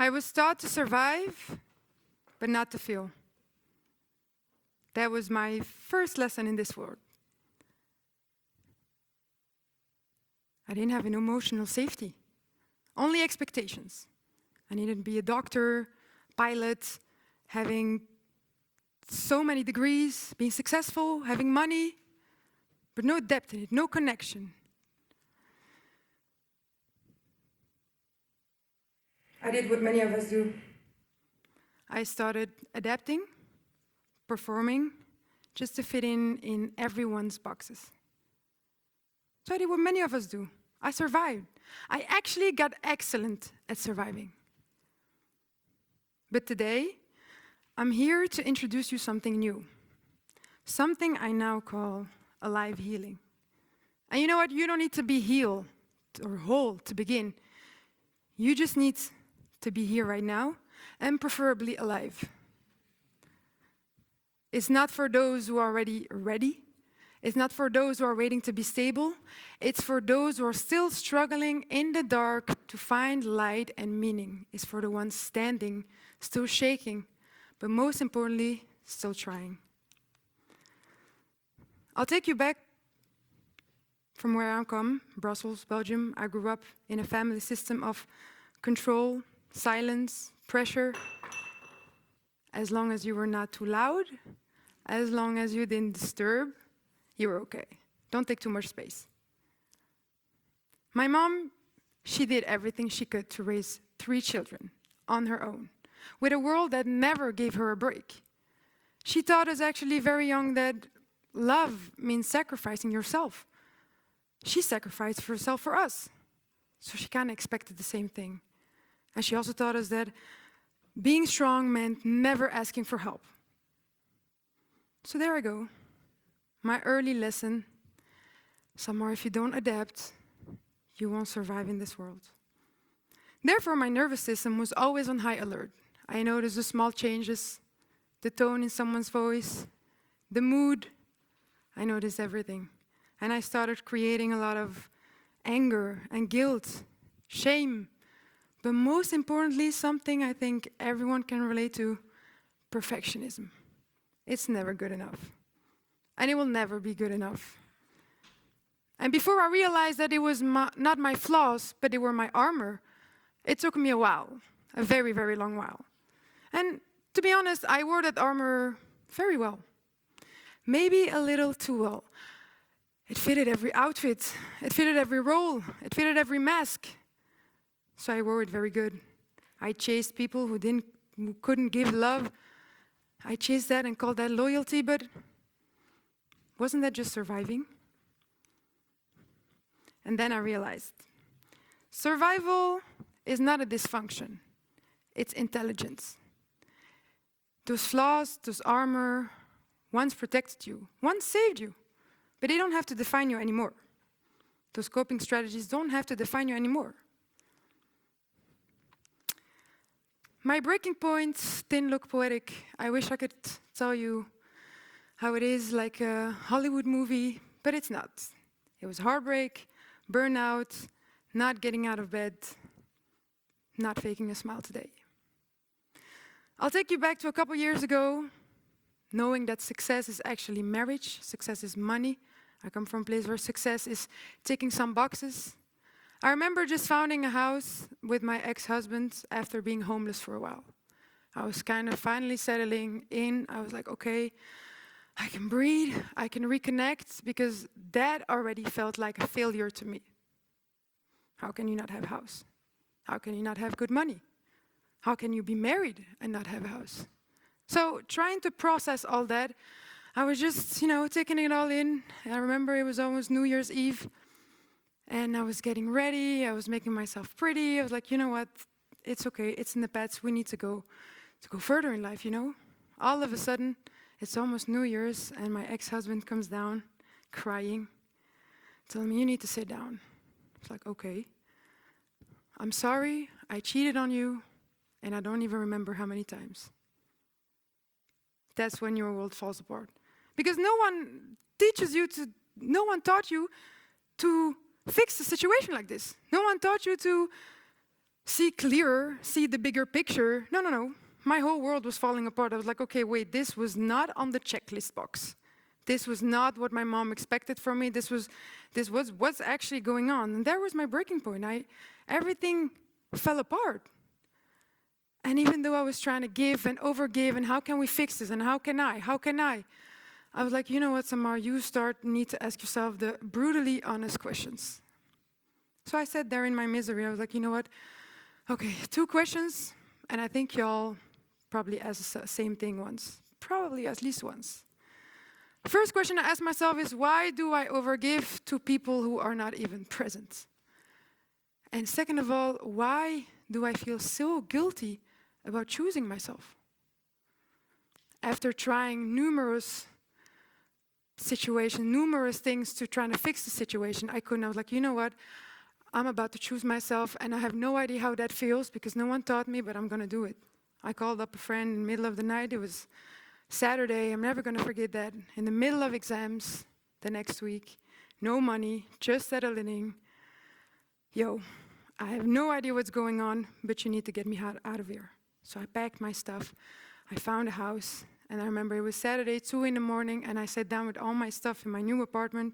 I was taught to survive, but not to feel. That was my first lesson in this world. I didn't have an emotional safety, only expectations. I needed to be a doctor, pilot, having so many degrees, being successful, having money, but no depth in it, no connection. I did what many of us do. I started adapting, performing, just to fit in everyone's boxes. So I did what many of us do. I survived. I actually got excellent at surviving. But today, I'm here to introduce you something new. Something I now call alive healing. And you know what? You don't need to be healed or whole to begin. You just need to be here right now, and preferably alive. It's not for those who are already ready. It's not for those who are waiting to be stable. It's for those who are still struggling in the dark to find light and meaning. It's for the ones standing, still shaking, but most importantly, still trying. I'll take you back from where I come, Brussels, Belgium. I grew up in a family system of control, silence, pressure. As long as you were not too loud, as long as you didn't disturb, you were okay. Don't take too much space. My mom, she did everything she could to raise 3 children on her own, with a world that never gave her a break. She taught us actually very young that love means sacrificing yourself. She sacrificed herself for us, so she kind of expected the same thing. And she also taught us that being strong meant never asking for help. So there I go. My early lesson, Samar, if you don't adapt, you won't survive in this world. Therefore, my nervous system was always on high alert. I noticed the small changes, the tone in someone's voice, the mood. I noticed everything. And I started creating a lot of anger and guilt, shame, but most importantly, something I think everyone can relate to, perfectionism. It's never good enough. And it will never be good enough. And before I realized that it was not my flaws, but they were my armor, it took me a while, a very, very long while. And to be honest, I wore that armor very well. Maybe a little too well. It fitted every outfit, it fitted every role, it fitted every mask. So I wore it very good. I chased people who couldn't give love. I chased that and called that loyalty, but wasn't that just surviving? And then I realized, survival is not a dysfunction, it's intelligence. Those flaws, those armor, once protected you, once saved you, but they don't have to define you anymore. Those coping strategies don't have to define you anymore. My breaking point didn't look poetic. I wish I could tell you how it is like a Hollywood movie, but it's not. It was heartbreak, burnout, not getting out of bed, not faking a smile today. I'll take you back to a couple years ago, knowing that success is actually marriage, success is money. I come from a place where success is ticking some boxes. I remember just founding a house with my ex-husband after being homeless for a while. I was kind of finally settling in. I was like, okay, I can breathe, I can reconnect, because that already felt like a failure to me. How can you not have a house? How can you not have good money? How can you be married and not have a house? So trying to process all that, I was just, taking it all in. I remember it was almost New Year's Eve. And I was getting ready, I was making myself pretty. I was like, you know what, it's okay, it's in the past, we need to go further in life, All of a sudden, it's almost New Year's, and my ex-husband comes down, crying, telling me, you need to sit down. It's like, okay, I'm sorry, I cheated on you, and I don't even remember how many times. That's when your world falls apart. Because no one taught you to fix a situation like this. No one taught you to see clearer, see the bigger picture. No. My whole world was falling apart. I was like, okay, wait, this was not on the checklist box. This was not what my mom expected from me. This was what's actually going on. And there was my breaking point. Everything fell apart. And even though I was trying to give and overgive, and how can we fix this, and how can I? I was like, you know what, Samar, you need to ask yourself the brutally honest questions. So I sat there in my misery. I was like, you know what? Okay, 2 questions, and I think y'all probably asked the same thing once. Probably at least once. First question I asked myself is, why do I overgive to people who are not even present? And second of all, why do I feel so guilty about choosing myself? After trying numerous situations, numerous things to try to fix the situation, I couldn't. I was like, you know what? I'm about to choose myself, and I have no idea how that feels because no one taught me, but I'm going to do it. I called up a friend in the middle of the night. It was Saturday. I'm never going to forget that. In the middle of exams the next week, no money, just settling. Yo, I have no idea what's going on, but you need to get me out of here. So I packed my stuff. I found a house, and I remember it was Saturday, 2 in the morning, and I sat down with all my stuff in my new apartment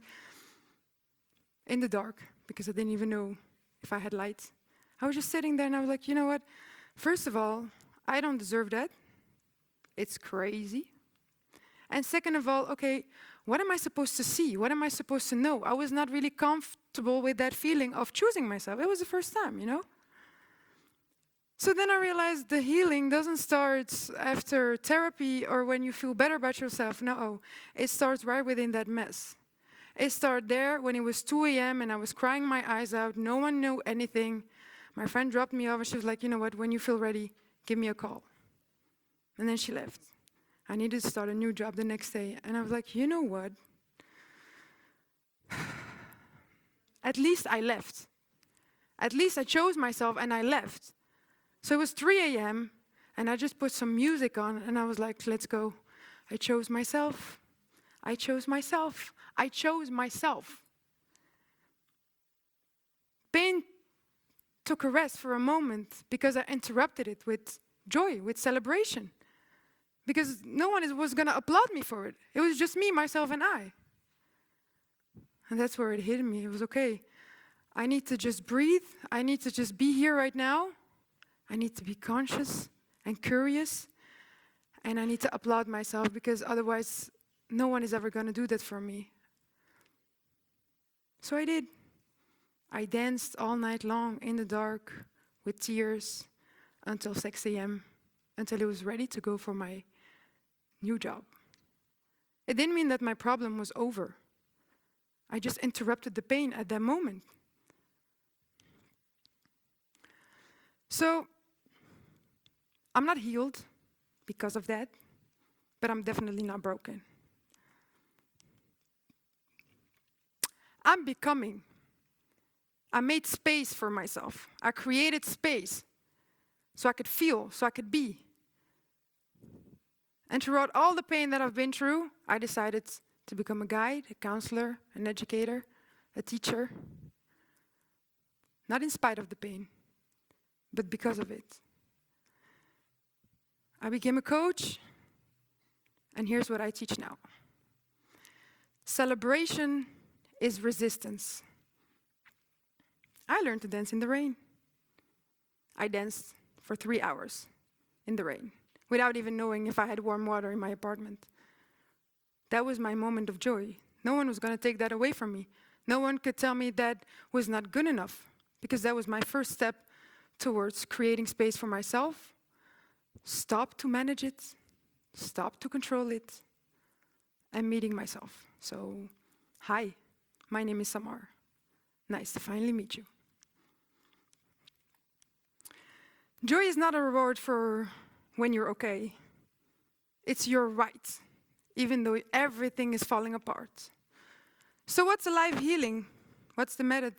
in the dark, because I didn't even know if I had lights. I was just sitting there, and I was like, you know what? First of all, I don't deserve that. It's crazy. And second of all, okay, what am I supposed to see? What am I supposed to know? I was not really comfortable with that feeling of choosing myself. It was the first time, you know? So then I realized the healing doesn't start after therapy or when you feel better about yourself. No, it starts right within that mess. It started there when it was 2 a.m. and I was crying my eyes out. No one knew anything. My friend dropped me off and she was like, you know what, when you feel ready, give me a call. And then she left. I needed to start a new job the next day. And I was like, you know what? At least I left. At least I chose myself and I left. So it was 3 a.m. and I just put some music on and I was like, let's go. I chose myself. I chose myself. I chose myself. Pain took a rest for a moment because I interrupted it with joy, with celebration. Because no one was going to applaud me for it. It was just me, myself, and I. And that's where it hit me. It was okay. I need to just breathe. I need to just be here right now. I need to be conscious and curious. And I need to applaud myself because otherwise no one is ever going to do that for me. So I did. I danced all night long in the dark with tears until 6 a.m. until it was ready to go for my new job. It didn't mean that my problem was over. I just interrupted the pain at that moment. So I'm not healed because of that, but I'm definitely not broken. I'm becoming. I made space for myself. I created space so I could feel, so I could be. And throughout all the pain that I've been through, I decided to become a guide, a counselor, an educator, a teacher. Not in spite of the pain, but because of it. I became a coach, and here's what I teach now. Celebration is resistance. I learned to dance in the rain. I danced for 3 hours in the rain, without even knowing if I had warm water in my apartment. That was my moment of joy. No one was going to take that away from me. No one could tell me that was not good enough, because that was my first step towards creating space for myself. Stop to manage it, stop to control it, and meeting myself. So, hi, my name is Samar. Nice to finally meet you. Joy is not a reward for when you're okay. It's your right, even though everything is falling apart. So what's alive healing? What's the method?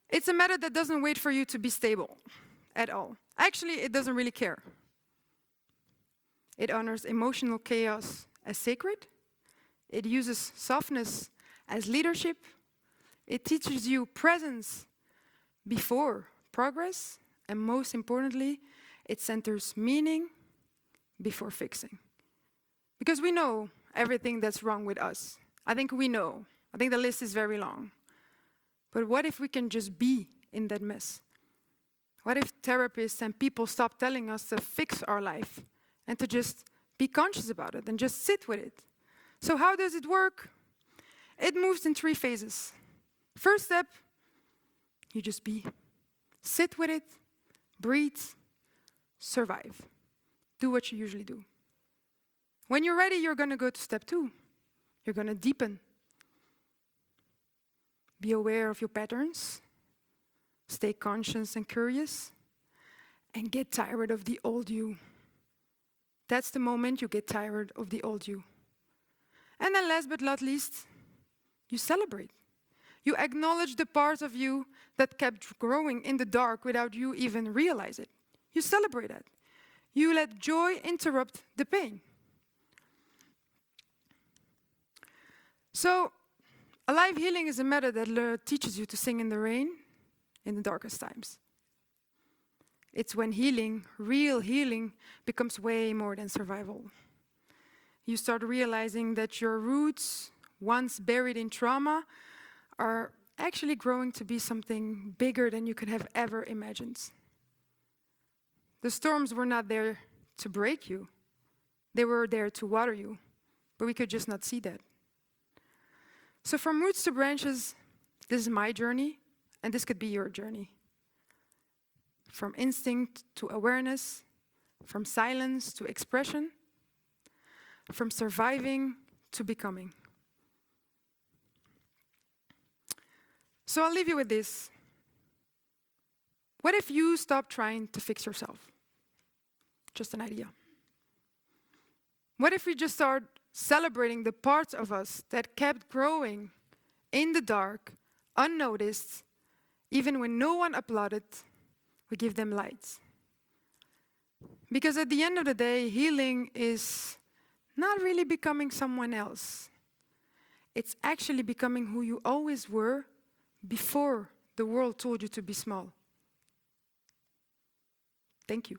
It's a method that doesn't wait for you to be stable at all. Actually, it doesn't really care. It honors emotional chaos as sacred. It uses softness as leadership. It teaches you presence before progress, and most importantly, it centers meaning before fixing. Because we know everything that's wrong with us. I think we know. I think the list is very long. But what if we can just be in that mess? What if therapists and people stop telling us to fix our life and to just be conscious about it and just sit with it? So how does it work? It moves in 3 phases. First step, you just be. Sit with it, breathe, survive. Do what you usually do. When you're ready, you're going to go to step 2. You're going to deepen. Be aware of your patterns. Stay conscious and curious. And get tired of the old you. That's the moment you get tired of the old you. And then last but not least, you celebrate. You acknowledge the parts of you that kept growing in the dark without you even realize it. You celebrate it. You let joy interrupt the pain. So, alive healing is a method that teaches you to sing in the rain in the darkest times. It's when healing, real healing, becomes way more than survival. You start realizing that your roots, once buried in trauma, are actually growing to be something bigger than you could have ever imagined. The storms were not there to break you. They were there to water you, but we could just not see that. So from roots to branches, this is my journey, and this could be your journey. From instinct to awareness, from silence to expression, from surviving to becoming. So I'll leave you with this. What if you stop trying to fix yourself? Just an idea. What if we just start celebrating the parts of us that kept growing in the dark, unnoticed, even when no one applauded, we give them lights. Because at the end of the day, healing is not really becoming someone else. It's actually becoming who you always were before the world told you to be small. Thank you.